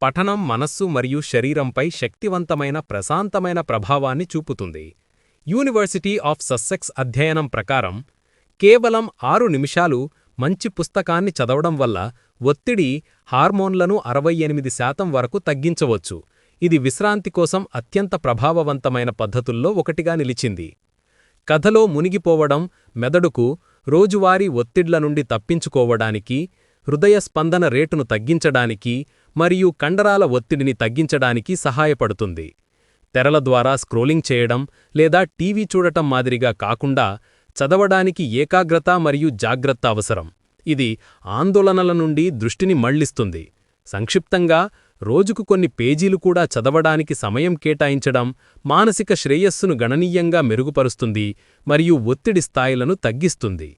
పఠనం మనస్సు మరియు శరీరంపై శక్తివంతమైన ప్రశాంతమైన ప్రభావాన్ని చూపుతుంది. యూనివర్సిటీ ఆఫ్ సస్సెక్స్ అధ్యయనం ప్రకారం కేవలం 6 నిమిషాలు మంచి పుస్తకాన్ని చదవడం వల్ల ఒత్తిడి హార్మోన్లను 68% వరకు తగ్గించవచ్చు. ఇది విశ్రాంతి కోసం అత్యంత ప్రభావవంతమైన పద్ధతుల్లో ఒకటిగా నిలిచింది. కథలో మునిగిపోవడం మెదడుకు రోజువారీ ఒత్తిడ్ల నుండి తప్పించుకోవడానికి, హృదయ స్పందన రేటును తగ్గించడానికి మరియు కండరాల ఒత్తిడిని తగ్గించడానికి సహాయపడుతుంది. తెరల ద్వారా స్క్రోలింగ్ చేయడం లేదా టీవీ చూడటం మాదిరిగా కాకుండా చదవడానికి ఏకాగ్రత మరియు జాగ్రత్త అవసరం. ఇది ఆందోళనల నుండి దృష్టిని మళ్లిస్తుంది. సంక్షిప్తంగా, రోజుకు కొన్ని పేజీలు కూడా చదవడానికి సమయం కేటాయించడం మానసిక శ్రేయస్సును గణనీయంగా మెరుగుపరుస్తుంది మరియు ఒత్తిడి స్థాయిలను తగ్గిస్తుంది.